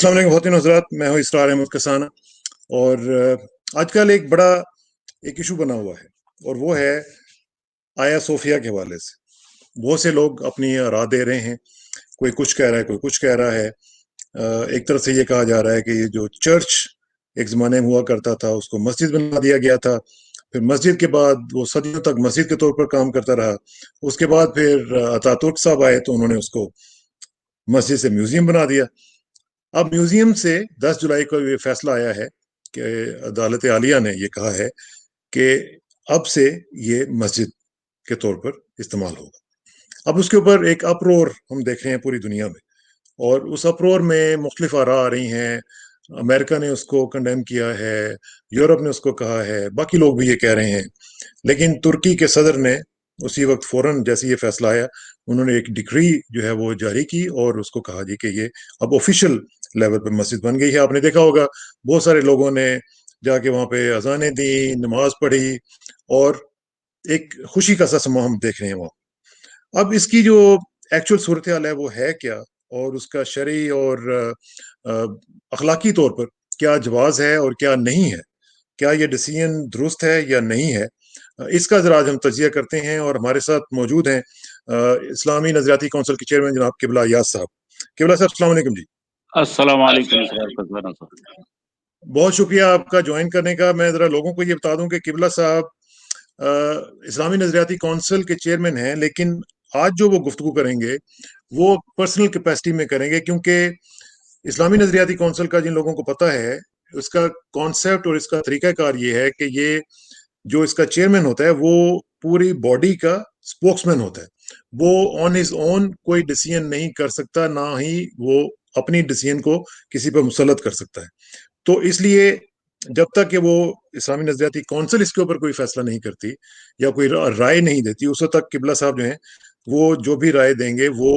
अस्सलाम वालेकुम ख़वातीन हज़रात, मैं हूँ इसरार अहमद कसाना। और आजकल एक बड़ा एक इशू बना हुआ है और वो है आया सोफिया के हवाले से। बहुत से लोग अपनी राय दे रहे हैं, कोई कुछ कह रहा है, कोई कुछ कह रहा है। एक तरफ से ये कहा जा रहा है कि ये जो चर्च एक ज़माने में हुआ करता था उसको मस्जिद बना दिया गया था, फिर मस्जिद के बाद वो सदियों तक मस्जिद के तौर पर काम करता रहा। उसके बाद फिर अतातुर्क साहब आए तो उन्होंने उसको मस्जिद से म्यूज़ियम बना दिया। अब म्यूजियम से 10 जुलाई को ये फैसला आया है कि अदालत आलिया ने ये कहा है कि अब से ये मस्जिद के तौर पर इस्तेमाल होगा। अब उसके ऊपर एक अपरोर हम देख रहे हैं पूरी दुनिया में, और उस अपरोर में मुख्तलिफ आरा आ रही हैं। अमेरिका ने उसको कंडेम किया है, यूरोप ने उसको कहा है, बाकी लोग भी ये कह रहे हैं। लेकिन तुर्की के सदर ने उसी वक्त फौरन जैसे ये फैसला आया, उन्होंने एक डिक्री जो है वो जारी की और उसको कहा जी कि ये अब ऑफिशियल लेवल पे मस्जिद बन गई है। आपने देखा होगा बहुत सारे लोगों ने जाके वहां पे अजानें दी, नमाज पढ़ी, और एक खुशी का सा समा हम देख रहे हैं वहाँ। अब इसकी जो एक्चुअल सूरत हाल है वो है क्या, और उसका शरई और अखलाकी तौर पर क्या जवाज है और क्या नहीं है, क्या ये डिसीजन दुरुस्त है या नहीं है, इसका जरा आज हम तजिया करते हैं। और हमारे साथ मौजूद हैं इस्लामी नजरियाती कौंसिल के चेयरमैन जनाब किबला याद साहब। किबला साहब अस्सलाम वालेकुम जी। अस्सलाम वालेकुम इसरार कसाना साहब। बहुत शुक्रिया आपका ज्वाइन करने का। मैं जरा लोगों को ये बता दूं कि किबला साहब इस्लामी नजरियाती कौंसिल के चेयरमैन हैं, लेकिन आज जो वो गुफ्तगू करेंगे वो पर्सनल कैपेसिटी में करेंगे, क्योंकि इस्लामी नजरियाती कौंसिल का जिन लोगों को पता है उसका कॉन्सेप्ट और इसका तरीकाकार ये है कि ये जो इसका चेयरमैन होता है वो पूरी बॉडी का स्पोक्समैन होता है। वो ऑन हिज ओन कोई डिसीजन नहीं कर सकता, ना ही वो अपनी डिसीजन को किसी पर मुसलत कर सकता है। तो इसलिए जब तक कि वो इस्लामी नजरियाती कौंसिल इसके ऊपर कोई फैसला नहीं करती या कोई राय नहीं देती, उस वक्त तक किबला साहब जो हैं वो जो भी राय देंगे वो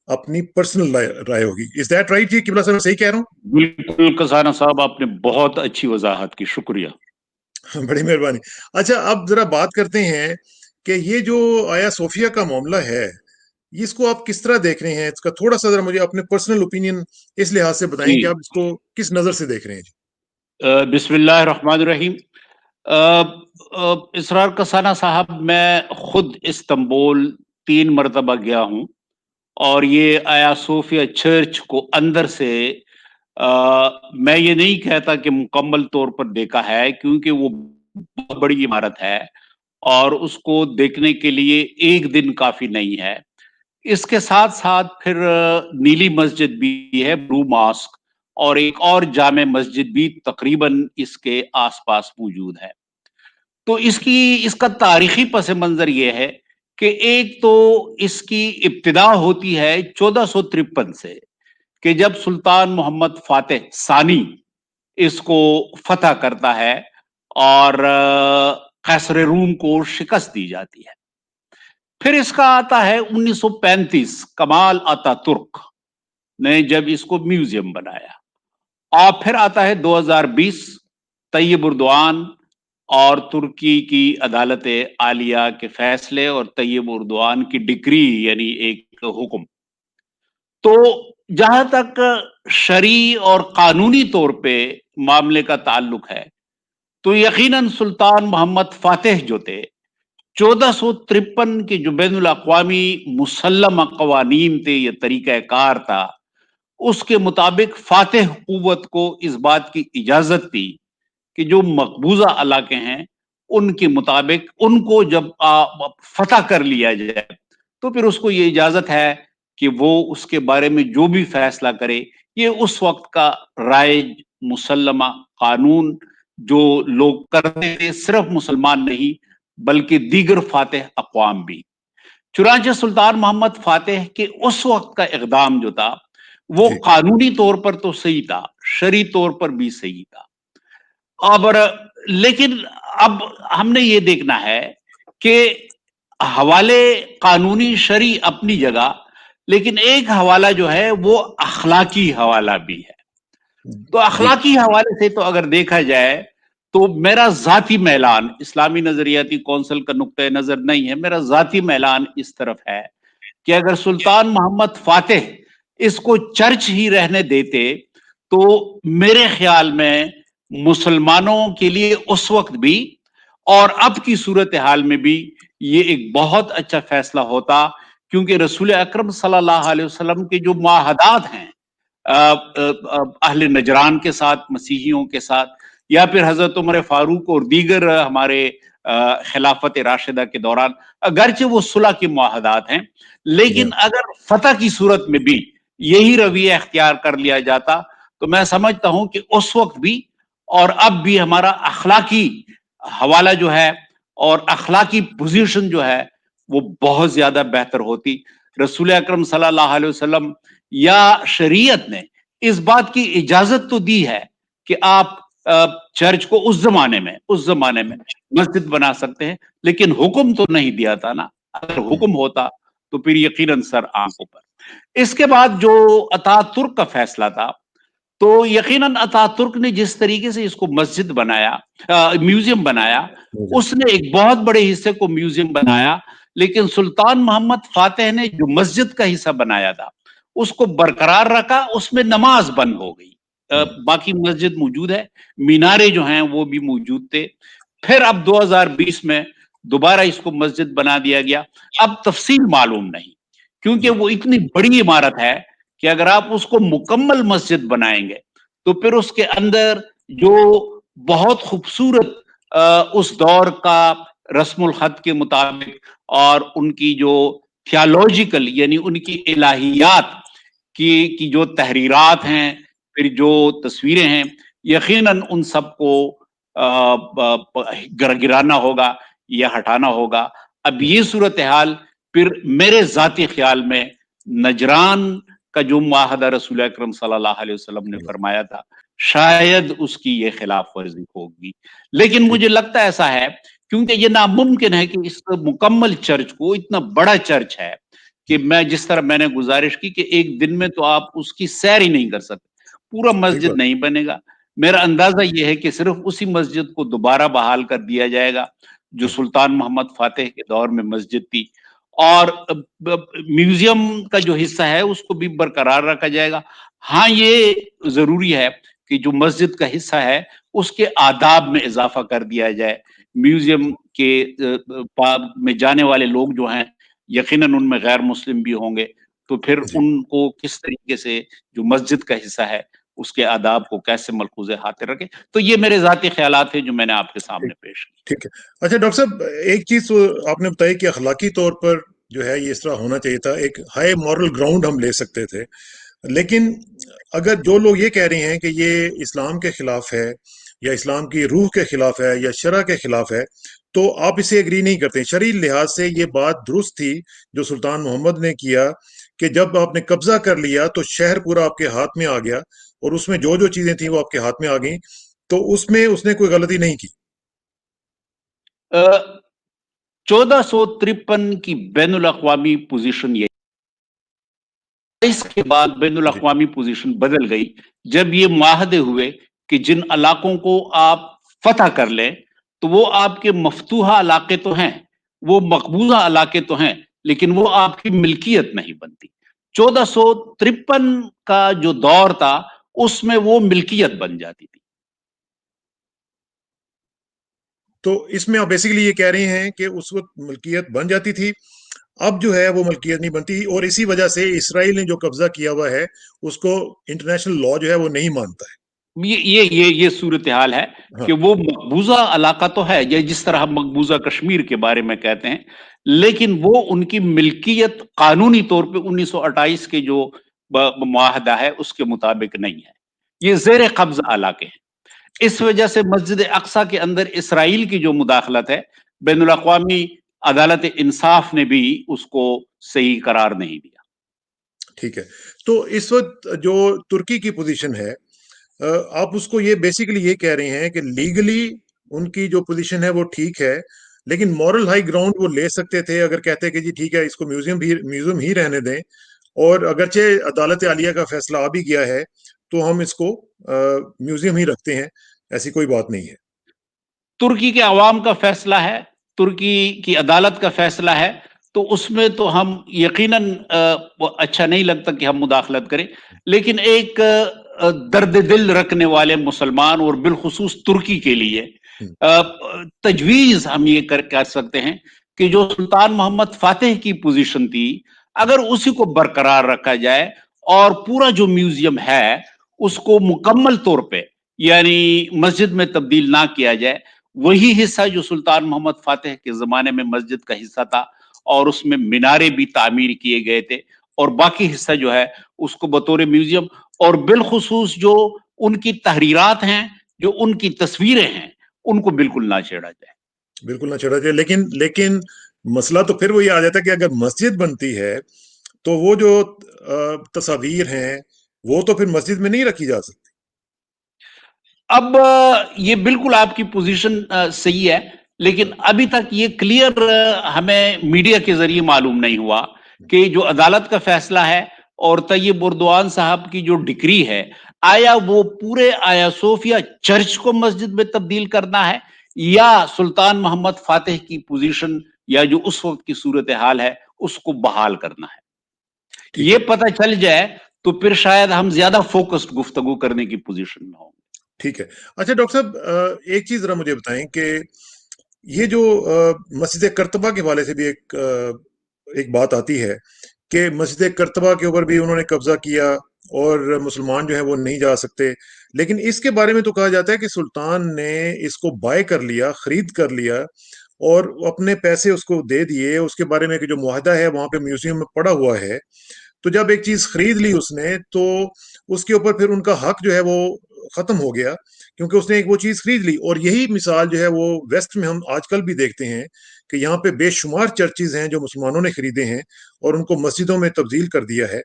अपनी पर्सनल राय होगी। इज दैट राइट जी किबला साहब, मैं सही कह रहा हूँ? बिल्कुल कसाना साहब, आपने बहुत अच्छी वजाहत की, शुक्रिया। बड़ी मेहरबानी। अच्छा, अब जरा बात करते हैं कि ये जो आया सोफिया का मामला है, इसको आप किस तरह देख रहे हैं? इसका थोड़ा सा जरा मुझे अपने पर्सनल ओपिनियन इस लिहाज से बताएं कि जी, आप इसको किस नजर से देख रहे हैं जी। बिस्मिल्लाहिर्रहमानिर्रहीम। इसरार कसाना साहब, मैं खुद इस्तांबुल 3 मरतबा गया हूँ और ये आया सोफिया चर्च को अंदर से मैं ये नहीं कहता कि मुकम्मल तौर पर देखा है, क्योंकि वो बहुत बड़ी इमारत है और उसको देखने के लिए एक दिन काफी नहीं है। इसके साथ साथ फिर नीली मस्जिद भी है, ब्लू मॉस्क, और एक और जामे मस्जिद भी तकरीबन इसके आसपास मौजूद है। तो इसका तारीखी पस मंजर ये है कि एक तो इसकी इब्तिदा होती है 1453 से, कि जब सुल्तान मोहम्मद फातेह सानी इसको फतह करता है और कैसर रूम को शिकस्त दी जाती है। फिर इसका आता है 1935, कमाल अतातुर्क ने जब इसको म्यूजियम बनाया। और फिर आता है 2020, तैयब उर्दवान और तुर्की की अदालत आलिया के फैसले और तैयब उर्दवान की डिक्री, यानी एक हुक्म। तो जहां तक शरई और कानूनी तौर पे मामले का ताल्लुक है, तो यकीनन सुल्तान मोहम्मद फातेह जो थे, 1453 के जो बैनुल अक़वामी मुसल्लम कवानीन थे, ये तरीका कार था, उसके मुताबिक फातेह कुव्वत को इस बात की इजाजत थी कि जो मकबूजा इलाके हैं उनके मुताबिक उनको जब फतह कर लिया जाए तो फिर उसको ये इजाजत है कि वो उसके बारे में जो भी फैसला करे, ये उस वक्त का राइज मुसल्लमा कानून जो लोग करते थे, सिर्फ मुसलमान नहीं बल्कि दीगर फातेह अक़वाम भी। चुनांचे सुल्तान मोहम्मद फातेह के उस वक्त का इक़दाम जो था वो जी कानूनी तौर पर तो सही था, शरई तौर पर भी सही था। अब लेकिन अब हमने ये देखना है कि हवाले कानूनी शरई अपनी जगह, लेकिन एक हवाला जो है वो अखलाकी हवाला भी है। तो जी अखलाकी हवाले से तो अगर देखा जाए तो मेरा जाती मैलान, इस्लामी नजरियाती कौंसिल का नुक्ता नजर नहीं है, मेरा जाती मैलान इस तरफ है कि अगर सुल्तान मोहम्मद फातेह इसको चर्च ही रहने देते تو میرے خیال میں مسلمانوں کے لیے اس وقت بھی اور اب کی صورتحال میں بھی یہ ایک بہت اچھا فیصلہ ہوتا، کیونکہ رسول اکرم صلی اللہ علیہ وسلم کے جو معاہدات ہیں اہل نجران کے ساتھ، مسیحیوں کے ساتھ، یا پھر حضرت عمر فاروق اور دیگر ہمارے خلافت راشدہ کے دوران، اگرچہ وہ صلح کے معاہدات ہیں، جی لیکن اگر فتح کی صورت میں بھی یہی رویہ اختیار کر لیا جاتا تو میں سمجھتا ہوں کہ اس وقت بھی اور اب بھی ہمارا اخلاقی حوالہ جو ہے اور اخلاقی پوزیشن جو ہے وہ بہت زیادہ بہتر ہوتی۔ رسول اکرم صلی اللہ علیہ وسلم یا شریعت نے اس بات کی اجازت تو دی ہے کہ آپ چرچ کو اس زمانے میں مسجد بنا سکتے ہیں، لیکن حکم تو نہیں دیا تھا نا۔ اگر حکم ہوتا تو پھر یقیناً سر آنکھوں پر۔ اس کے بعد جو اتاترک کا فیصلہ تھا، تو یقیناً اتاترک نے جس طریقے سے اس کو مسجد بنایا، میوزیم بنایا، اس نے ایک بہت بڑے حصے کو میوزیم بنایا، لیکن سلطان محمد فاتح نے جو مسجد کا حصہ بنایا تھا اس کو برقرار رکھا، اس میں نماز بند ہو گئی، باقی مسجد موجود ہے، مینارے جو ہیں وہ بھی موجود تھے۔ پھر اب 2020 میں دوبارہ اس کو مسجد بنا دیا گیا۔ اب تفصیل معلوم نہیں، کیونکہ وہ اتنی بڑی عمارت ہے کہ اگر آپ اس کو مکمل مسجد بنائیں گے تو پھر اس کے اندر جو بہت خوبصورت اس دور کا رسم الخط کے مطابق اور ان کی جو تھیالوجیکل یعنی ان کی الہیات کی جو تحریرات ہیں، پھر جو تصویریں ہیں، یقیناً ان سب کو گرانا ہوگا یا ہٹانا ہوگا۔ اب یہ صورتحال پھر میرے ذاتی خیال میں نجران کا جو معاہدہ رسول اکرم صلی اللہ علیہ وسلم نے فرمایا تھا، شاید اس کی یہ خلاف ورزی ہوگی، لیکن مجھے لگتا ایسا ہے کیونکہ یہ ناممکن ہے کہ اس مکمل چرچ کو، اتنا بڑا چرچ ہے کہ جس طرح میں نے گزارش کی کہ ایک دن میں تو آپ اس کی سیر ہی نہیں کر سکتے، پورا مسجد نہیں بنے گا۔ میرا اندازہ یہ ہے کہ صرف اسی مسجد کو دوبارہ بحال کر دیا جائے گا جو سلطان محمد فاتح کے دور میں مسجد تھی، اور میوزیم کا جو حصہ ہے اس کو بھی برقرار رکھا جائے گا۔ ہاں، یہ ضروری ہے کہ جو مسجد کا حصہ ہے اس کے آداب میں اضافہ کر دیا جائے۔ میوزیم کے میں جانے والے لوگ جو ہیں یقیناً ان میں غیر مسلم بھی ہوں گے، تو پھر ان کو کس طریقے سے جو مسجد کا حصہ ہے اس کے آداب کو کیسے ملحوظ خاطر رکھے۔ تو یہ میرے ذاتی خیالات ہیں جو میں نے آپ کے سامنے پیش کی۔ ٹھیک ہے۔ اچھا ڈاکٹر صاحب، ایک چیز آپ نے بتائی کہ اخلاقی طور پر جو ہے یہ اس طرح ہونا چاہیے تھا، ایک ہائی مورل گراؤنڈ ہم لے سکتے تھے، لیکن اگر جو لوگ یہ کہہ رہے ہیں کہ یہ اسلام کے خلاف ہے یا اسلام کی روح کے خلاف ہے یا شرع کے خلاف ہے، تو آپ اسے اگری نہیں کرتے۔ شرعی لحاظ سے یہ بات درست تھی جو سلطان محمد نے کیا کہ جب آپ نے قبضہ کر لیا تو شہر پورا آپ کے ہاتھ میں آ گیا، اور اس میں جو جو چیزیں تھیں وہ آپ کے ہاتھ میں آ گئیں، تو اس میں اس نے کوئی غلطی نہیں کی۔ 1453 کی بین الاقوامی پوزیشن یہ، اس کے بعد بین الاقوامی پوزیشن بدل گئی جب یہ معاہدے ہوئے کہ جن علاقوں کو آپ فتح کر لیں تو وہ آپ کے مفتوحہ علاقے تو ہیں، وہ مقبوضہ علاقے تو ہیں، لیکن وہ آپ کی ملکیت نہیں بنتی۔ 1453 کا جو دور تھا اس میں وہ ملکیت بن جاتی تھی۔ تو اس میں آپ بیسیکلی یہ کہہ رہے ہیں کہ اس وقت ملکیت بن جاتی تھی، اب جو ہے وہ ملکیت نہیں بنتی، اور اسی وجہ سے اسرائیل نے جو قبضہ کیا ہوا ہے اس کو انٹرنیشنل لا جو ہے وہ نہیں مانتا ہے۔ یہ صورتحال ہے کہ وہ مقبوضہ علاقہ تو ہے، یا جس طرح ہم مقبوضہ کشمیر کے بارے میں کہتے ہیں، لیکن وہ ان کی ملکیت قانونی طور پہ 1928 کے جو معاہدہ ہے اس کے مطابق نہیں ہے، یہ زیر قبضہ علاقے ہیں۔ اس وجہ سے مسجد اقصیٰ کے اندر اسرائیل کی جو مداخلت ہے، بین الاقوامی عدالت انصاف نے بھی اس کو صحیح قرار نہیں دیا۔ ٹھیک ہے، تو اس وقت جو ترکی کی پوزیشن ہے، آپ اس کو یہ بیسیکلی یہ کہہ رہے ہیں کہ لیگلی ان کی جو پوزیشن ہے وہ ٹھیک ہے، لیکن مورل ہائی گراؤنڈ وہ لے سکتے تھے اگر کہتے کہ جی ٹھیک ہے اس کو میوزیم ہی رہنے دیں، اور اگرچہ عدالت عالیہ کا فیصلہ آ بھی گیا ہے تو ہم اس کو میوزیم ہی رکھتے ہیں، ایسی کوئی بات نہیں ہے۔ ترکی کے عوام کا فیصلہ ہے، ترکی کی عدالت کا فیصلہ ہے، تو اس میں تو ہم یقیناً اچھا نہیں لگتا کہ ہم مداخلت کریں، لیکن ایک दर्द दिल रखने वाले मुसलमान और बिलखुसूस तुर्की के लिए तजवीज हम ये कर सकते हैं कि जो सुल्तान मोहम्मद फातेह की पोजीशन थी, अगर उसी को बरकरार रखा जाए और पूरा जो म्यूजियम है उसको मुकम्मल तौर पे यानी मस्जिद में तब्दील ना किया जाए, वही हिस्सा जो सुल्तान मोहम्मद फातेह के जमाने में मस्जिद का हिस्सा था और उसमें मीनारे भी तामीर किए गए थे, और बाकी हिस्सा जो है उसको बतौर म्यूजियम और बिलखुसूस जो उनकी तहरीरात हैं, जो उनकी तस्वीरें हैं, उनको बिल्कुल ना छेड़ा जाए। बिल्कुल ना छेड़ा जाए, लेकिन लेकिन मसला तो फिर वही आ जाता है कि अगर मस्जिद बनती है तो वो जो तस्वीर हैं वो तो फिर मस्जिद में नहीं रखी जा सकती। अब ये बिल्कुल आपकी पोजीशन सही है, लेकिन अभी तक ये क्लियर हमें मीडिया के जरिए मालूम नहीं हुआ कि जो अदालत का फैसला है और तैयब उर्दवान साहब की जो डिक्री है, आया वो पूरे आया सोफिया चर्च को मस्जिद में तब्दील करना है या सुल्तान मोहम्मद फातेह की पोजीशन या जो उस वक्त की सूरत हाल है उसको बहाल करना है। ठीक ये है, पता चल जाए तो फिर शायद हम ज्यादा फोकस्ड गुफ्तगू करने की पोजीशन में होंगे। ठीक है। अच्छा डॉक्टर साहब, एक चीज जरा मुझे बताएं कि ये जो मस्जिद कर्तबा के हवाले से भी एक बात आती है कि मस्जिद कर्तबा के ऊपर भी उन्होंने कब्जा किया और मुसलमान जो है वो नहीं जा सकते, लेकिन इसके बारे में तो कहा जाता है कि सुल्तान ने इसको बाय कर लिया, खरीद कर लिया और अपने पैसे उसको दे दिए। उसके बारे में कि जो मुआहदा है वहां पे म्यूजियम में पड़ा हुआ है। तो जब एक चीज खरीद ली उसने तो उसके ऊपर फिर उनका हक जो है वो खत्म हो गया, क्योंकि उसने एक वो चीज खरीद ली। और यही मिसाल जो है वो वेस्ट में हम आजकल भी देखते हैं कि यहाँ पे बेशुमार चर्चेज हैं जो मुसलमानों ने खरीदे हैं और उनको मस्जिदों में तब्दील कर दिया है।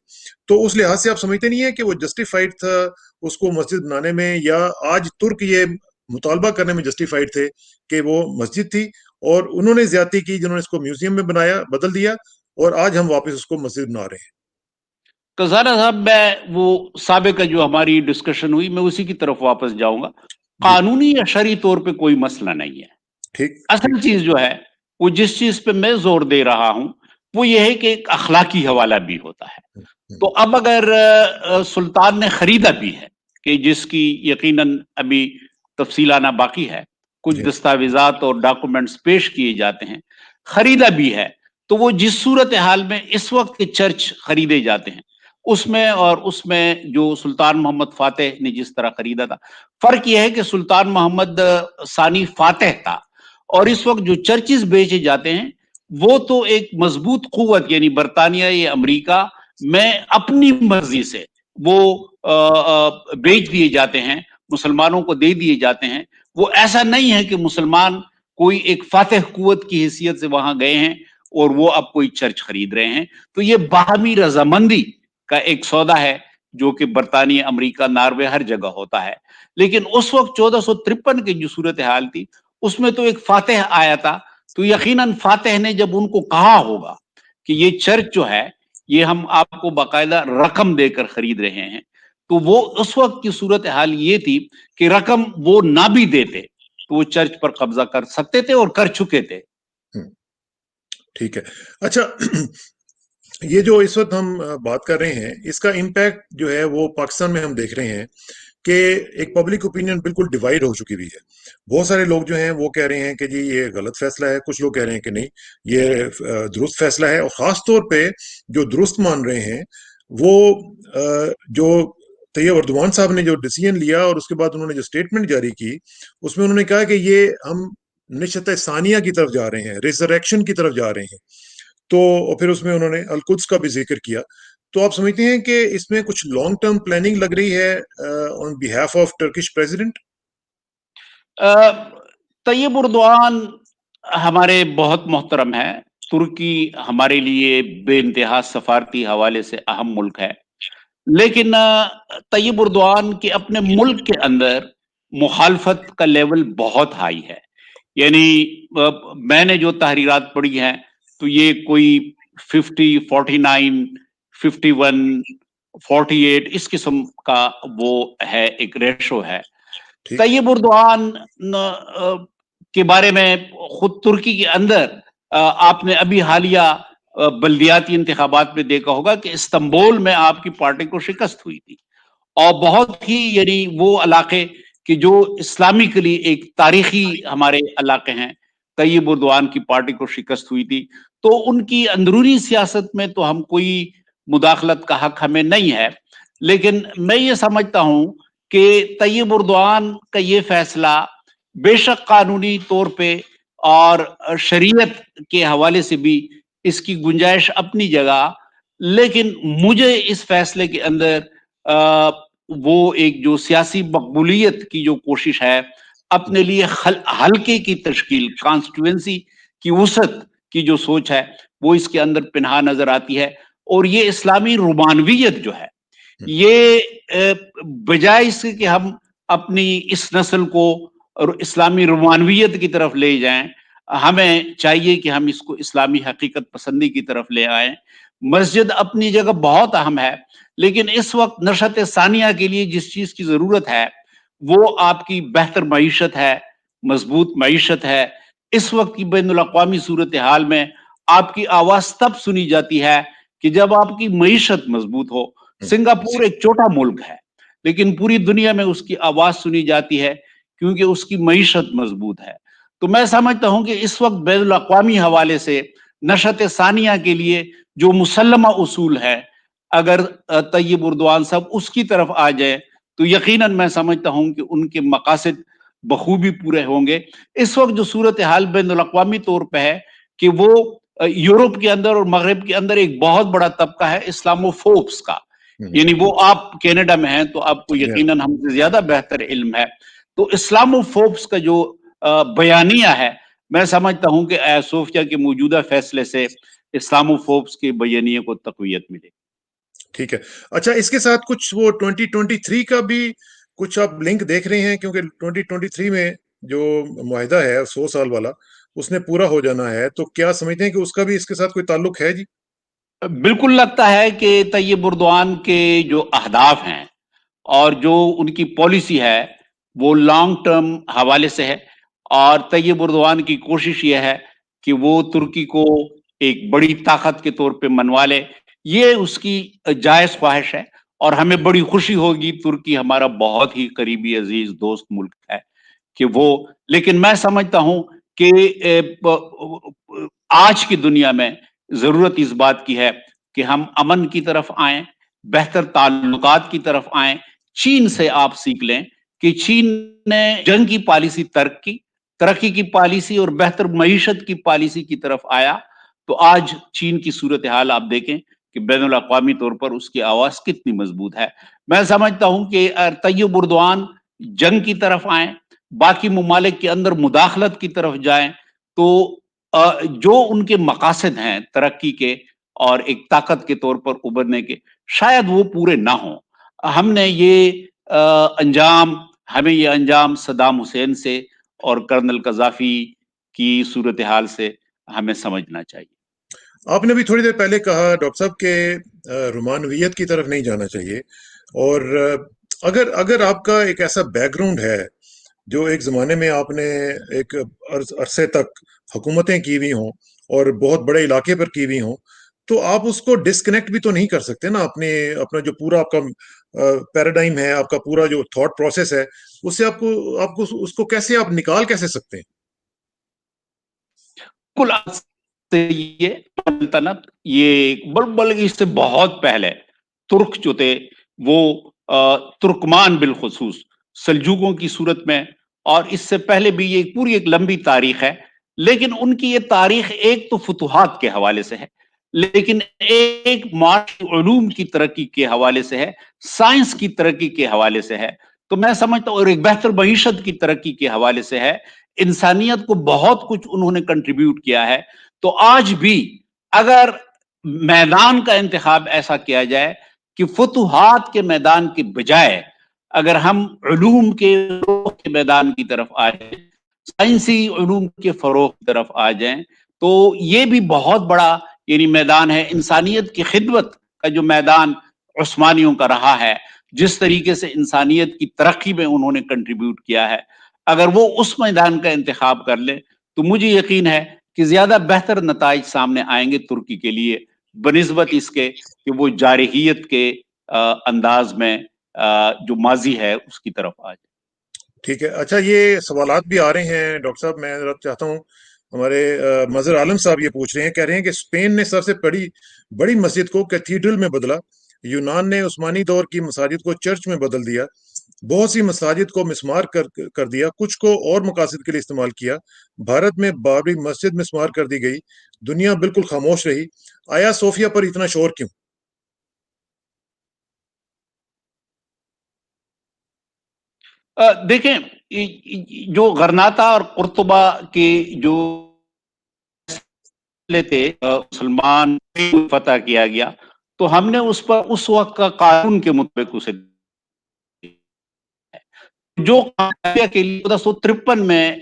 तो उस लिहाज से आप समझते नहीं है कि वो जस्टिफाइड था उसको मस्जिद बनाने में, या आज तुर्क ये मुतालबा करने में जस्टिफाइड थे कि वो मस्जिद थी और उन्होंने ज्यादती की जिन्होंने इसको म्यूजियम में बनाया, बदल दिया, और आज हम वापस उसको मस्जिद बना रहे हैं। खजाना साहब, मैं वो साबिका जो हमारी डिस्कशन हुई मैं उसी की तरफ वापस जाऊंगा। जी। कानूनी या शरई तौर पे कोई मसला नहीं है। ठीक असल ठीक। चीज जो है वो जिस चीज पे मैं जोर दे रहा हूं वो ये है कि एक अखलाकी हवाला भी होता है। तो अब अगर सुल्तान ने खरीदा भी है कि जिसकी यकीनन अभी तफसील आना बाकी है, कुछ जी। दस्तावेजात और डॉक्यूमेंट्स पेश किए जाते हैं, खरीदा भी है, तो वो जिस सूरत हाल में इस वक्त के चर्च खरीदे जाते हैं उसमें और उसमें जो सुल्तान मोहम्मद फातेह ने जिस तरह खरीदा था, फर्क यह है कि सुल्तान मोहम्मद सानी फातेह था और इस वक्त जो चर्चिस बेचे जाते हैं वो तो एक मजबूत कुव्वत यानी बरतानिया या अमेरिका में अपनी मर्जी से वो बेच दिए जाते हैं, मुसलमानों को दे दिए जाते हैं। वो ऐसा नहीं है कि मुसलमान कोई एक फातेह कुव्वत की हैसियत से वहां गए हैं और वो अब कोई चर्च खरीद रहे हैं। तो ये बाहमी रजामंदी का एक सौदा है जो कि बरतानिया, अमेरिका, नॉर्वे हर जगह होता है। लेकिन उस वक्त 1453 की जो सूरत हाल थी उसमें तो एक फातेह आया था, तो यकीनन फातेह ने जब उनको कहा होगा कि ये चर्च जो है ये हम आपको बाकायदा रकम देकर खरीद रहे हैं, तो वो उस वक्त की सूरत हाल ये थी कि रकम वो ना भी देते तो वो चर्च पर कब्जा कर सकते थे और कर चुके थे। ठीक है। अच्छा ये जो इस वक्त हम बात कर रहे हैं इसका इम्पैक्ट जो है वो पाकिस्तान में हम देख रहे हैं कि एक पब्लिक ओपिनियन बिल्कुल डिवाइड हो चुकी हुई है। बहुत सारे लोग जो हैं वो कह रहे हैं कि जी ये गलत फैसला है, कुछ लोग कह रहे हैं कि नहीं ये दुरुस्त फैसला है। और खास तौर पे जो दुरुस्त मान रहे हैं वो जो तैयब अर्दवान साहब ने जो डिसीजन लिया और उसके बाद उन्होंने जो स्टेटमेंट जारी की उसमें उन्होंने कहा कि ये हम निश्चित सानिया की तरफ जा रहे हैं, रिजरेक्शन की तरफ जा रहे हैं। तो और फिर उसमें उन्होंने अलकुद्स का भी जिक्र किया। तो आप समझते हैं कि इसमें कुछ लॉन्ग टर्म प्लानिंग लग रही है on behalf of Turkish president? Tayyip Erdogan हमारे बहुत मोहतरम है। तुर्की हमारे लिए बेइंतहा सफारती हवाले से अहम मुल्क है, लेकिन तैयब उर्दवान के अपने मुल्क के अंदर मुखालफत का लेवल बहुत हाई है। यानी मैंने जो तहरीरात पढ़ी हैं तो ये कोई 50, 49, 51, 48 इस किस्म का वो है, एक रेशो है। ठीक। तैयब उर्दवान के बारे में खुद तुर्की के अंदर आपने अभी हालिया बल्दियाती इंतखाबात में देखा होगा कि इस्तांबुल में आपकी पार्टी को शिकस्त हुई थी اور بہت ہی یعنی وہ علاقے کہ جو اسلامکلی ایک تاریخی ہمارے علاقے ہیں. طیب اردوان کی پارٹی کو شکست ہوئی تھی, تو ان کی اندرونی سیاست میں تو ہم کوئی مداخلت کا حق ہمیں نہیں ہے, لیکن میں یہ سمجھتا ہوں کہ طیب اردوان کا یہ فیصلہ بے شک قانونی طور پہ اور شریعت کے حوالے سے بھی اس کی گنجائش اپنی جگہ, لیکن مجھے اس فیصلے کے اندر وہ ایک جو سیاسی مقبولیت کی جو کوشش ہے, اپنے لیے حلقے کی تشکیل, کانسٹیٹوئنسی کی وسعت کی جو سوچ ہے, وہ اس کے اندر پنہا نظر آتی ہے. اور یہ اسلامی رومانویت جو ہے, یہ بجائے اس کہ ہم اپنی اس نسل کو اور اسلامی رومانویت کی طرف لے جائیں, ہمیں چاہیے کہ ہم اس کو اسلامی حقیقت پسندی کی طرف لے آئیں. مسجد اپنی جگہ بہت اہم ہے, لیکن اس وقت نشأت ثانیہ کے لیے جس چیز کی ضرورت ہے وہ آپ کی بہتر معیشت ہے, مضبوط معیشت ہے. اس وقت کی بین الاقوامی صورتحال میں آپ کی آواز تب سنی جاتی ہے کہ جب آپ کی معیشت مضبوط ہو. سنگاپور ایک چھوٹا ملک ہے, لیکن پوری دنیا میں اس کی آواز سنی جاتی ہے کیونکہ اس کی معیشت مضبوط ہے. تو میں سمجھتا ہوں کہ اس وقت بین الاقوامی حوالے سے نشأت ثانیہ کے لیے جو مسلمہ اصول ہے, اگر طیب اردوان صاحب اس کی طرف آ جائے تو یقیناً میں سمجھتا ہوں کہ ان کے مقاصد بخوبی پورے ہوں گے. اس وقت جو صورتحال بین الاقوامی طور پہ ہے کہ وہ یورپ کے اندر اور مغرب کے اندر ایک بہت بڑا طبقہ ہے اسلامو فوبس کا, یعنی وہ آپ کینیڈا میں ہیں تو آپ کو یقیناً ہم سے زیادہ بہتر علم ہے. تو اسلامو فوبس کا جو بیانیہ ہے, میں سمجھتا ہوں کہ اییا صوفیہ کے موجودہ فیصلے سے اسلامو فوبس کے بیانیے کو تقویت ملے. ٹھیک ہے. اچھا, اس کے ساتھ کچھ وہ 2023 کا بھی کچھ آپ لنک دیکھ رہے ہیں, کیونکہ 2023 میں جو معاہدہ ہے 100 سال والا, اس نے پورا ہو جانا ہے, تو کیا سمجھتے ہیں کہ اس کا بھی اس کے ساتھ کوئی تعلق ہے جی؟ بالکل لگتا ہے کہ طیب اردوان کے جو اہداف ہیں اور جو ان کی پالیسی ہے وہ لانگ ٹرم حوالے سے ہے, اور طیب اردوان کی کوشش یہ ہے کہ وہ ترکی کو ایک بڑی طاقت کے طور پہ منوا لے. یہ اس کی جائز خواہش ہے, اور ہمیں بڑی خوشی ہوگی, ترکی ہمارا بہت ہی قریبی عزیز دوست ملک ہے کہ وہ, لیکن میں سمجھتا ہوں کہ آج کی دنیا میں ضرورت اس بات کی ہے کہ ہم امن کی طرف آئیں, بہتر تعلقات کی طرف آئیں. چین سے آپ سیکھ لیں کہ چین نے جنگ کی پالیسی ترقی کی پالیسی اور بہتر معیشت کی پالیسی کی طرف آیا, تو آج چین کی صورتحال آپ دیکھیں کہ بین الاقوامی طور پر اس کی آواز کتنی مضبوط ہے. میں سمجھتا ہوں کہ طیب اردوان جنگ کی طرف آئیں, باقی ممالک کے اندر مداخلت کی طرف جائیں, تو جو ان کے مقاصد ہیں ترقی کے اور ایک طاقت کے طور پر ابھرنے کے, شاید وہ پورے نہ ہوں. ہمیں یہ انجام صدام حسین سے اور کرنل قذافی کی صورتحال سے ہمیں سمجھنا چاہیے. آپ نے بھی تھوڑی دیر پہلے کہا ڈاکٹر صاحب کہ رومانویت کی طرف نہیں جانا چاہیے, اور اگر آپ کا ایک ایسا بیک گراؤنڈ ہے جو ایک زمانے میں آپ نے ایک عرصے تک حکومتیں کی ہوئی ہوں اور بہت بڑے علاقے پر کی ہوئی ہوں, تو آپ اس کو ڈسکنیکٹ بھی تو نہیں کر سکتے نا اپنا جو پورا آپ کا پیراڈائم ہے, آپ کا پورا جو تھاٹ پروسیس ہے, اس سے آپ کو اس کو کیسے آپ نکال کیسے سکتے ہیں؟ یہ سلطنت یہ بلکہ اس سے بہت پہلے ترک جو تھے وہ ترکمان بالخصوص سلجوقوں کی صورت میں, اور اس سے پہلے بھی یہ پوری ایک لمبی تاریخ ہے, لیکن ان کی یہ تاریخ ایک تو فتوحات کے حوالے سے ہے, لیکن ایک معاشی علوم کی ترقی کے حوالے سے ہے, سائنس کی ترقی کے حوالے سے ہے. تو میں سمجھتا ہوں, اور ایک بہتر معیشت کی ترقی کے حوالے سے ہے. انسانیت کو بہت کچھ انہوں نے کنٹریبیوٹ کیا ہے. تو آج بھی اگر میدان کا انتخاب ایسا کیا جائے کہ فتوحات کے میدان کے بجائے اگر ہم علوم کے میدان کی طرف آ جائیں, سائنسی علوم کے فروغ کی طرف آ جائیں, تو یہ بھی بہت بڑا یعنی میدان ہے. انسانیت کی خدمت کا جو میدان عثمانیوں کا رہا ہے, جس طریقے سے انسانیت کی ترقی میں انہوں نے کنٹریبیوٹ کیا ہے, اگر وہ اس میدان کا انتخاب کر لیں تو مجھے یقین ہے کہ زیادہ بہتر نتائج سامنے آئیں گے ترکی کے لیے, بنسبت اس کے کہ وہ جارحیت کے انداز میں جو ماضی ہے اس کی طرف آ جائے. ٹھیک ہے. اچھا یہ سوالات بھی آ رہے ہیں ڈاکٹر صاحب, میں ذرا چاہتا ہوں ہمارے مظہر عالم صاحب یہ پوچھ رہے ہیں, کہہ رہے ہیں کہ اسپین نے سب سے بڑی مسجد کو کیتھیڈرل میں بدلا, یونان نے عثمانی دور کی مساجد کو چرچ میں بدل دیا, بہت سی مساجد کو مسمار کر دیا, کچھ کو اور مقاصد کے لیے استعمال کیا, بھارت میں بابری مسجد مسمار کر دی گئی, دنیا بالکل خاموش رہی, آیا صوفیہ پر اتنا شور کیوں؟ دیکھیں, جو غرناطہ اور قرطبہ کے جو تھے مسلمان فتح کیا گیا, تو ہم نے اس پر اس وقت کا قانون کے مطابق اسے جو کے لیے 1453 میں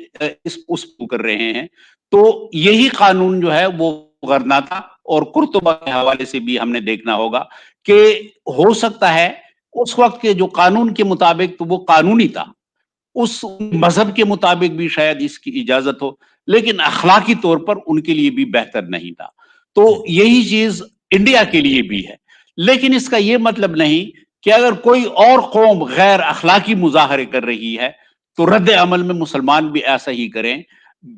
اس کر رہے ہیں, تو یہی قانون جو ہے وہ غرناطہ اور قرطبہ کے حوالے سے بھی ہم نے دیکھنا ہوگا کہ ہو سکتا ہے اس وقت کے جو قانون کے مطابق تو وہ قانونی تھا, اس مذہب کے مطابق بھی شاید اس کی اجازت ہو, لیکن اخلاقی طور پر ان کے لیے بھی بہتر نہیں تھا. تو یہی چیز انڈیا کے لیے بھی ہے, لیکن اس کا یہ مطلب نہیں کہ اگر کوئی اور قوم غیر اخلاقی مظاہرے کر رہی ہے تو رد عمل میں مسلمان بھی ایسا ہی کریں.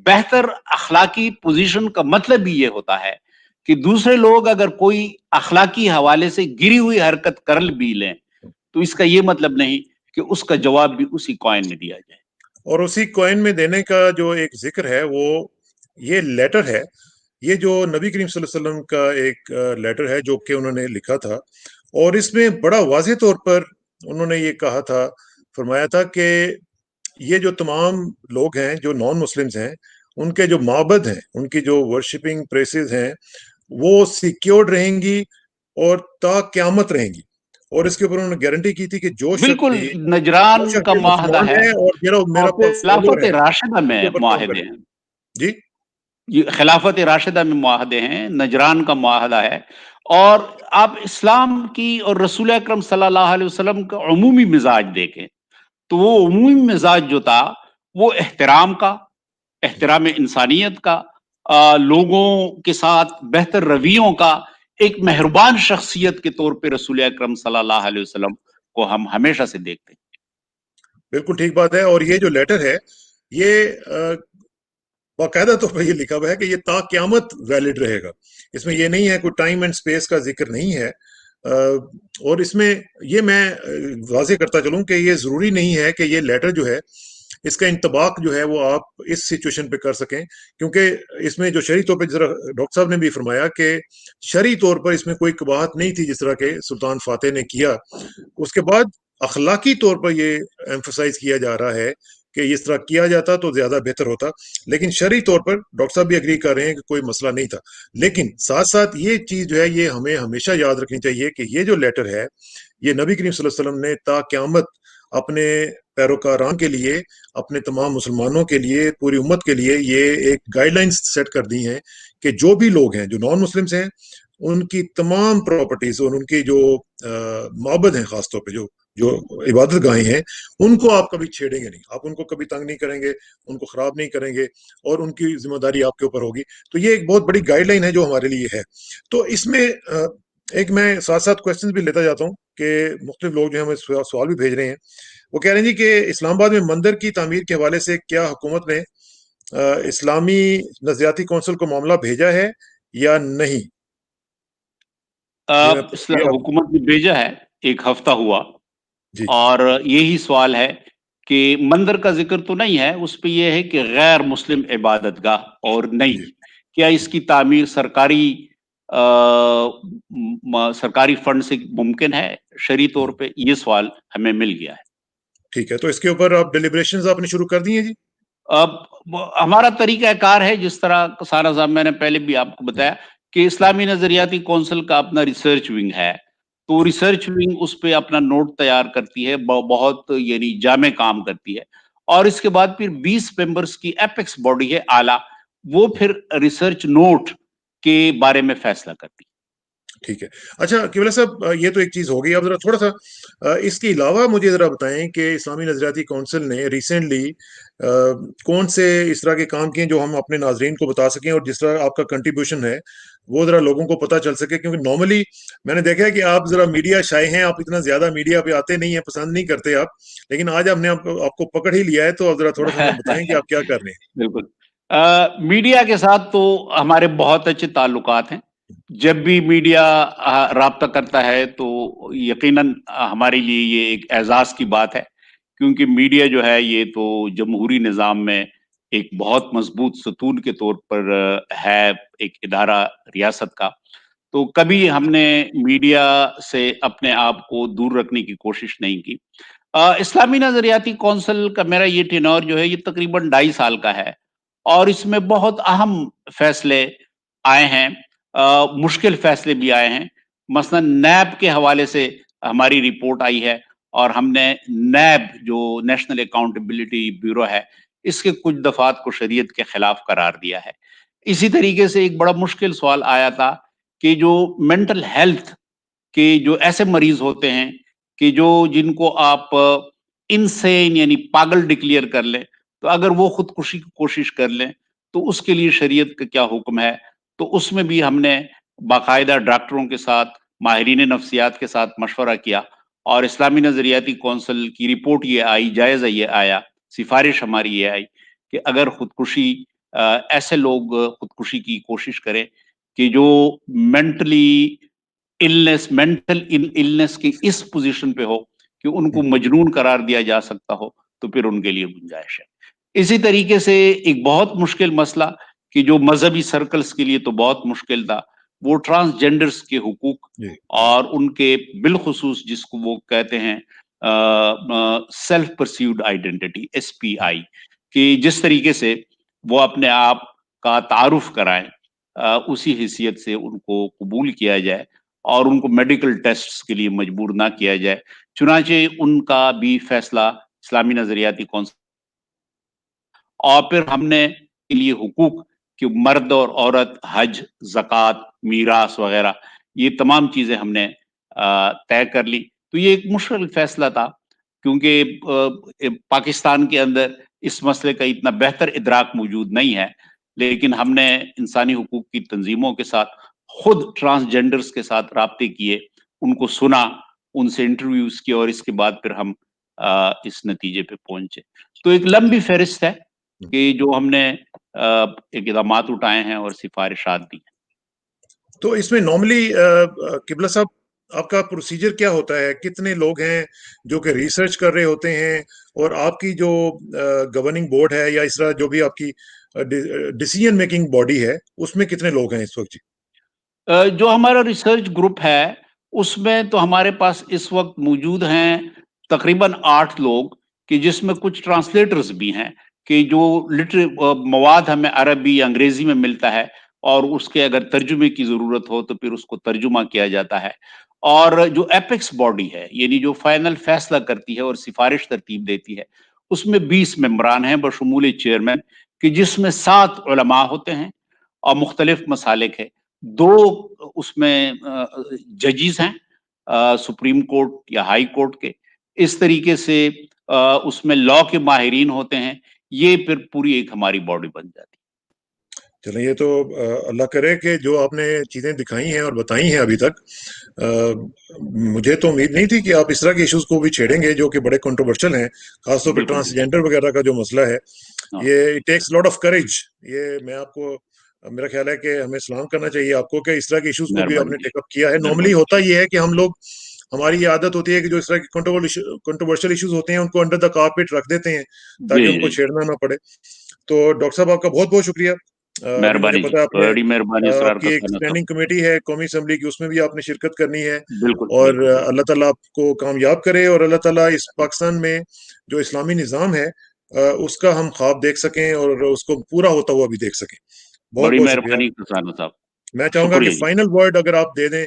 بہتر اخلاقی پوزیشن کا مطلب بھی یہ ہوتا ہے کہ دوسرے لوگ اگر کوئی اخلاقی حوالے سے گری ہوئی حرکت کر بھی لیں تو اس کا یہ مطلب نہیں کہ اس کا جواب بھی اسی کوائن میں دیا جائے. اور اسی کوائن میں دینے کا جو ایک ذکر ہے وہ یہ لیٹر ہے, یہ جو نبی کریم صلی اللہ علیہ وسلم کا ایک لیٹر ہے جو کہ انہوں نے لکھا تھا, اور اس میں بڑا واضح طور پر انہوں نے یہ کہا تھا, فرمایا تھا کہ یہ جو تمام لوگ ہیں جو نان مسلمز ہیں, ان کے جو معبد ہیں, ان کی جو ورشپنگ پلیسز ہیں, وہ سیکیورڈ رہیں گی اور تا قیامت رہیں گی. اور اس کے اوپر انہوں نے گارنٹی کی تھی کہ جو شخص بالکل بھی نجران کا معاہدہ مسلمان ہے ہے اور میرا اور پھر فالوور خلافت ہے راشدہ اس میں کے اوپر کام معاہدے کرے. ہیں. جی یہ خلافت راشدہ میں معاہدے ہیں, نجران کا معاہدہ ہے. اور آپ اسلام کی اور رسول اکرم صلی اللہ علیہ وسلم کا عمومی مزاج دیکھیں تو وہ عمومی مزاج جو تھا وہ احترام کا, احترام انسانیت کا, لوگوں کے ساتھ بہتر رویوں کا, ایک مہربان شخصیت کے طور پہ رسول اکرم صلی اللہ علیہ وسلم کو ہم ہمیشہ سے دیکھتے ہیں. بالکل ٹھیک بات ہے. اور یہ جو لیٹر ہے یہ باقاعدہ طور پر یہ لکھا ہوا ہے کہ یہ تا قیامت ویلڈ رہے گا. اس میں یہ نہیں ہے, کوئی ٹائم اینڈ سپیس کا ذکر نہیں ہے. اور اس میں یہ میں واضح کرتا چلوں کہ یہ ضروری نہیں ہے کہ یہ لیٹر جو ہے اس کا انطباق جو ہے وہ آپ اس سچویشن پہ کر سکیں, کیونکہ اس میں جو شرعی طور پہ ذرا ڈاکٹر صاحب نے بھی فرمایا کہ شرعی طور پر اس میں کوئی قباحت نہیں تھی جس طرح کہ سلطان فاتح نے کیا. اس کے بعد اخلاقی طور پر یہ ایمفسائز کیا جا رہا ہے کہ اس طرح کیا جاتا تو زیادہ بہتر ہوتا, لیکن شرعی طور پر ڈاکٹر صاحب بھی اگری کر رہے ہیں کہ کوئی مسئلہ نہیں تھا. لیکن ساتھ ساتھ یہ چیز جو ہے یہ ہمیں ہمیشہ یاد رکھنی چاہیے کہ یہ جو لیٹر ہے یہ نبی کریم صلی اللہ علیہ وسلم نے تا قیامت اپنے پیروکاران کے لیے, اپنے تمام مسلمانوں کے لیے, پوری امت کے لیے یہ ایک گائیڈ لائنز سیٹ کر دی ہیں کہ جو بھی لوگ ہیں جو نان مسلمز ہیں ان کی تمام پراپرٹیز اور ان کی جو معبد ہیں, خاص طور پہ جو عبادت گاہیں ہیں, ان کو آپ کبھی چھیڑیں گے نہیں, آپ ان کو کبھی تنگ نہیں کریں گے, ان کو خراب نہیں کریں گے, اور ان کی ذمہ داری آپ کے اوپر ہوگی. تو یہ ایک بہت بڑی گائیڈ لائن ہے جو ہمارے لیے ہے. تو اس میں ایک میں ساتھ ساتھ کویسچنز بھی لیتا جاتا ہوں کہ مختلف لوگ جو ہمیں سوال بھی بھیج رہے ہیں. وہ کہہ رہے ہیں جی کہ اسلام آباد میں مندر کی تعمیر کے حوالے سے کیا حکومت نے اسلامی نظریاتی کونسل کو معاملہ بھیجا ہے یا نہیں؟ حکومت نے بھیجا ہے, 1 ہفتہ ہوا, جی اور یہی سوال ہے کہ مندر کا ذکر تو نہیں ہے, اس پہ یہ ہے کہ غیر مسلم عبادت گاہ اور نہیں, جی کیا اس کی تعمیر سرکاری فنڈ سے ممکن ہے شرعی طور پہ, یہ سوال ہمیں مل گیا ہے. ٹھیک ہے, تو اس کے اوپر آپ ڈیلیبریشنز آپ نے شروع کر دی ہیں؟ جی اب ہمارا طریقہ کار ہے جس طرح سارا صاحب میں نے پہلے بھی آپ کو بتایا کہ اسلامی نظریاتی کونسل کا اپنا ریسرچ ونگ ہے, تو ریسرچ ونگ اس پہ اپنا نوٹ تیار کرتی ہے, بہت یعنی جامع کام کرتی ہے, اور اس کے بعد پھر 20 ممبرز کی ایپیکس باڈی ہے اعلیٰ, وہ پھر ریسرچ نوٹ کے بارے میں فیصلہ کرتی ہے. ठीक है। अच्छा क़िबला साहब, ये तो एक चीज़ हो गई। अब ज़रा थोड़ा-सा इसके अलावा मुझे ज़रा बताएँ कि इस्लामी नज़रियाती काउंसिल ने रिसेंटली कौन से इस तरह के काम किए जो हम अपने नाज़रीन को बता सकें, और जिस तरह आपका कंट्रीब्यूशन है, वो ज़रा लोगों को पता चल सके, क्योंकि नॉर्मली मैंने देखा है कि आप ज़रा मीडिया शाय हैं, आप इतना ज़्यादा मीडिया पे आते नहीं हैं, पसंद नहीं करते आप। लेकिन आज हमने आपको आपको पकड़ ही लिया है, तो अब ज़रा थोड़ा-सा हमें बताएँ कि आप क्या कर रहे हैं? बिल्कुल। मीडिया के साथ तो हमारे बहुत अच्छे ताल्लुकात हैं। जब भी मीडिया राब्ता करता है तो यकीनन हमारे लिए ये एक एज़ाज़ की बात है, क्योंकि मीडिया जो है ये तो जमहूरी निज़ाम में एक बहुत मज़बूत सतून के तौर पर है, एक इदारा रियासत का। तो कभी हमने मीडिया से अपने आप को दूर रखने की कोशिश नहीं की। इस्लामी नज़रियाती कौंसिल का मेरा ये टेन्योर जो है ये तकरीबन 2.5 साल का है, और इसमें बहुत अहम फैसले आए हैं, मुश्किल फैसले भी आए हैं। मसलन नैब के हवाले से हमारी रिपोर्ट आई है, और हमने नैब जो नेशनल अकाउंटेबिलिटी ब्यूरो है, इसके कुछ दफ़ात को शरीयत के खिलाफ करार दिया है। इसी तरीके से एक बड़ा मुश्किल सवाल आया था कि जो मेंटल हेल्थ के जो ऐसे मरीज होते हैं कि जो जिनको आप इनसेन यानी पागल डिक्लेयर कर लें, तो अगर वो खुदकुशी की कोशिश कर लें, तो उसके लिए शरीयत का क्या हुक्म है। तो उसमें भी हमने बाकायदा डॉक्टरों के साथ, माहिरीन नफ्सियात के साथ मशवरा किया, और इस्लामी नज़रियाती कौंसिल की रिपोर्ट ये आई, जायज़ा ये आया, सिफारिश हमारी ये आई कि अगर खुदकुशी ऐसे लोग खुदकुशी की कोशिश करें कि जो मेंटली मेंटल इलनेस की इस पोजीशन पे हो कि उनको हुँ, मजनून करार दिया जा सकता हो, तो फिर उनके लिए गुंजाइश है। इसी तरीके से एक बहुत मुश्किल मसला कि जो मजहबी सर्कल्स के लिए तो बहुत मुश्किल था, वो ट्रांसजेंडर्स के हुकूक जी। और उनके बिलखुसूस जिसको वो कहते हैं सेल्फ परसीव्ड आइडेंटिटी, एसपीआई, कि जिस तरीके से वो अपने आप का तारुफ कराएं, उसी हैसियत से उनको कबूल किया जाए और उनको मेडिकल टेस्ट्स के लिए मजबूर ना किया जाए। चुनांचे उनका भी फैसला इस्लामी नज़रियाती कौंसिल, और फिर हमने के लिए हुकूक कि मर्द और औरत हज, ज़कात, मीरास वगैरह ये तमाम चीज़ें हमने तय कर ली। तो ये एक मुश्किल फैसला था, क्योंकि पाकिस्तान के अंदर इस मसले का इतना बेहतर इदराक मौजूद नहीं है। लेकिन हमने इंसानी हुकूक की तंजीमों के साथ, खुद ट्रांसजेंडर्स के साथ राब्ते किए, उनको सुना, उनसे इंटरव्यूज़ किए, और इसके बाद फिर हम इस नतीजे पे पहुँचे। तो एक लंबी फ़हरिस्त है हुँ। कि जो हमने इक़दामात उठाए हैं और सिफ़ारिशात दी हैं। तो इसमें नॉर्मली क़िबला साहब, आपका प्रोसीजर क्या होता है? कितने लोग हैं जो कि रिसर्च कर रहे होते हैं? और आपकी जो गवर्निंग बोर्ड है, या इस तरह जो भी आपकी डिसीजन मेकिंग बॉडी है, उसमें कितने लोग हैं इस वक़्त जी? जो हमारा रिसर्च ग्रुप है, उसमें तो हमारे पास इस वक़्त मौजूद हैं तकरीबन 8 लोग, कि जिसमें कुछ ट्रांसलेटर्स भी हैं, कि जो मवाद हमें अरबी, अंग्रेज़ी में मिलता है, और उसके अगर तर्जुमे की ज़रूरत हो, तो फिर उसको तर्जुमा किया जाता है। और जो एपेक्स बॉडी है, यानी जो फाइनल फैसला करती है और सिफ़ारिश तरतीब देती है, उसमें 20 मेंबरान हैं बशमूल चेयरमैन, कि जिसमें 7 उलमा होते हैं और मुख्तलिफ मसालिक है। 2 उसमें जजेस हैं, सुप्रीम कोर्ट या हाई कोर्ट के। इस तरीके से उसमें लॉ के माहिरीन होते हैं। ये फिर पूरी एक हमारी बॉडी बन जाती चलें, ये तो अल्लाह करे कि जो आपने चीज़ें दिखाई हैं और बताई हैं अभी तक, मुझे तो उम्मीद नहीं थी कि आप इस तरह के इश्यूज़ को भी छेड़ेंगे जो कि बड़े कंट्रोवर्शियल हैं, ख़ास तौर है। पे बिल्कुल, बिल्कुल। ट्रांसजेंडर वगैरह का जो मसला है। हाँ, ये it takes lot of courage. ये मैं आपको मेरा ख़्याल है कि हमें सलाम करना चाहिए आपको कि इस तरह के इश्यूज़ को भी मेहरबानी आपने जी, टेक अप किया है। नॉर्मली मेहरबानी। होता ये है कि हम लोग, हमारी ये आदत होती है कि जो इस तरह के कंट्रोवर्शियल इश्यूज़ होते हैं, उनको अंडर द कारपेट रख देते हैं, जी, ताकि उनको जी। छेड़ना ना पड़े। तो डॉक्टर साहब, आपका बहुत-बहुत शुक्रिया। अभी मुझे मेहरबानी जी, पता है आपने बड़ी मेहरबानी इसरार आपकी एक फरसाना साहब। स्टैंडिंग कमेटी है कौमी असेंबली की, उसमें भी आपने शिरकत करनी है। बिल्कुल, और बिल्कुल, बिल्कुल। अल्लाह ताला आपको कामयाब करे, और अल्लाह ताला इस पाकिस्तान में जो इस्लामी निज़ाम है, उसका हम ख्वाब देख सकें और उसको पूरा होता हुआ भी देख सकें। बड़ी बहुत-बहुत शुक्रिया। मेहरबानी फरसाना साहब। मैं चाहूँगा कि शुक्रिया जी। फाइनल वर्ड अगर आप दे दें,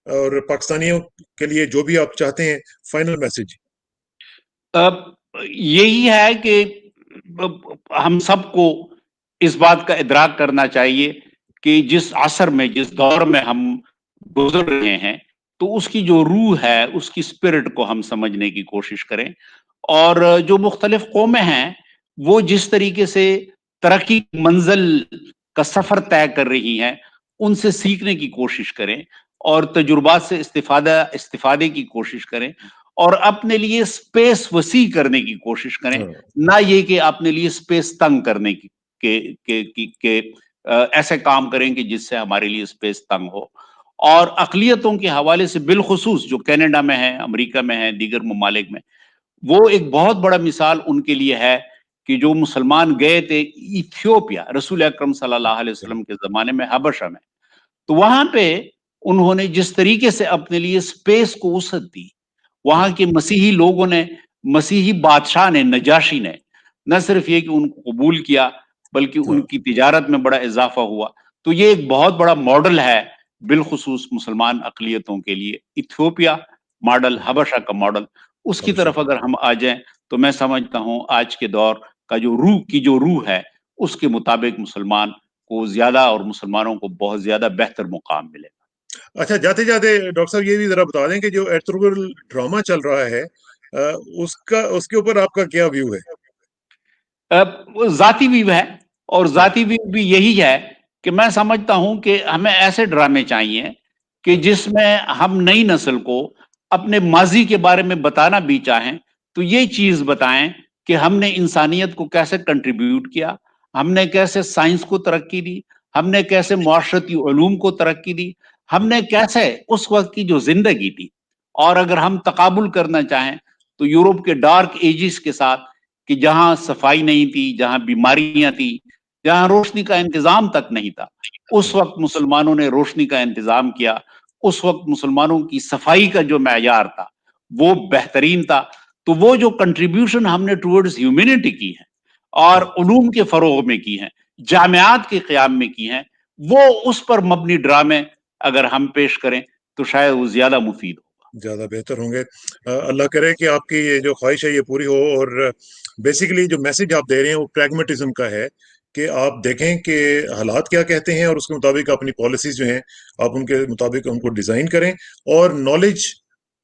और पाकिस्तानियों के लिए जो भी आप चाहते हैं, फाइनल मैसेज। अब यही है कि हम सबको इस बात का इदराक करना चाहिए कि जिस असर में, जिस दौर में हम गुजर रहे हैं, तो उसकी जो रूह है, उसकी स्पिरिट को हम समझने की कोशिश करें। और जो मुख्तलिफ कौमें हैं, वो जिस तरीके से तरक्की की मंज़िल का सफ़र तय कर रही हैं, उनसे सीखने की कोशिश करें और तजुर्बात से इस्तिफ़ादे की कोशिश करें और अपने लिए स्पेस वसी करने की कोशिश करें, हाँ, ना ये कि अपने लिए स्पेस तंग करने की के ऐसे काम करें कि जिससे हमारे लिए स्पेस तंग हो। और अक़लियतों के हवाले से बिलख़ुसूस जो कनाडा में है, अमेरिका में है, दीगर ममालिक में, वो एक बहुत बड़ा मिसाल उनके लिए है कि जो मुसलमान गए थे इथियोपिया, रसूल अकरम सल्लल्लाहु अलैहि वसल्लम के ज़माने में हबशा में, तो वहाँ पे उन्होंने जिस तरीके से अपने लिए स्पेस को वुसअत दी, वहाँ के मसीही लोगों ने, मसीही बादशाह ने, नजाशी ने, न सिर्फ ये कि उनको कबूल किया, बल्कि हाँ, उनकी तिजारत में बड़ा इज़ाफ़ा हुआ। तो ये एक बहुत बड़ा मॉडल है, बिलख़ुसूस मुसलमान अक़लियतों के लिए। इथियोपिया मॉडल, हबशा का मॉडल, उसकी हबशा तरफ अगर हम आ जाएँ, तो मैं समझता हूँ आज के दौर का जो रूह है, उसके मुताबिक मुसलमान को ज़्यादा और मुसलमानों को बहुत ज़्यादा बेहतर मुक़ाम मिलेगा। अच्छा, जाते-जाते डॉक्टर साहब ये भी ज़रा बता दें कि जो एर्तुगरुल ड्रामा चल रहा है उसका उसके ऊपर आपका क्या व्यू है? वो ज़ाती व्यू है और हाँ, ज़ाती व्यू भी यही है कि मैं समझता हूँ कि हमें ऐसे ड्रामे चाहिए कि हाँ, जिसमें हम नई नस्ल को अपने माज़ी के बारे में बताना भी चाहें, तो ये चीज़ बताएँ कि हमने इंसानियत को कैसे कंट्रीब्यूट किया, हमने कैसे साइंस को तरक्की दी, हमने कैसे मुआशरती उलूम को तरक्की दी, हमने कैसे उस वक़्त की जो ज़िंदगी थी और अगर हम तकाबुल करना चाहें, तो यूरोप के डार्क एजेस के साथ कि जहाँ सफाई नहीं थी, जहाँ बीमारियाँ थी, जहाँ रोशनी का इंतज़ाम तक नहीं था। उस हाँ, वक़्त मुसलमानों ने रोशनी का इंतज़ाम किया। उस वक़्त मुसलमानों की सफाई का जो मेयार था, वो बेहतरीन था। तो वो जो कंट्रीब्यूशन हमने टुवर्ड्स ह्यूमैनिटी की है और हाँ। उलूम के फ़रोग़ में की हैं, जामियात के क़याम में की हैं, वो उस पर मबनी ड्रामे अगर हम पेश करें, तो शायद वो ज़्यादा मुफ़ीद होगा। ज़्यादा बेहतर होंगे। अल्लाह करे कि आपकी ये जो ख़्वाहिश है ये पूरी हो और बेसिकली जो मैसेज आप दे रहे हैं वो प्रैग्मैटिज़्म का है कि आप देखें कि हालात क्या कहते हैं और उसके मुताबिक अपनी पॉलिसीज़ जो हैं, आप उनके मुताबिक उनको डिज़ाइन करें और नॉलेज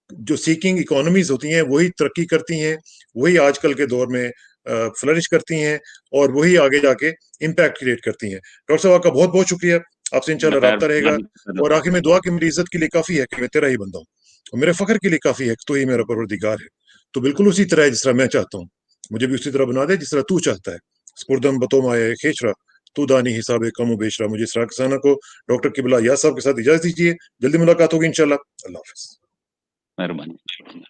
जो सीकिंग इकोनॉमीज़ होती हैं, वही तरक्की करती हैं, वही आजकल के दौर में फ्लरिश करती हैं और वही आगे जाके इम्पैक्ट क्रिएट करती हैं। डॉक्टर साहब आपका बहुत-बहुत शुक्रिया। आपसे इंशाल्लाह राब्ता रहेगा मेहरबानी और आखिर में दुआ कि मेरी इज़्ज़त के लिए काफ़ी है कि मैं तेरा ही बंदा हूँ और मेरे फ़ख्र के लिए काफ़ी है कि तू ही मेरा परवरदिगार है। तो बिल्कुल उसी तरह है जिस तरह मैं चाहता हूँ। मुझे भी उसी तरह बना दे जिस तरह तू चाहता है। स्पुरदम बतोमाए खेचरा, तू दानी हिसाबे कम व बेशरा। मुझे इसरार किसाना को डॉक्टर किबला याज़ साहब के साथ इजाज़त दीजिए। जल्दी मुलाकात होगी इंशाल्लाह। अल्लाह हाफ़िज़। मेहरबानी।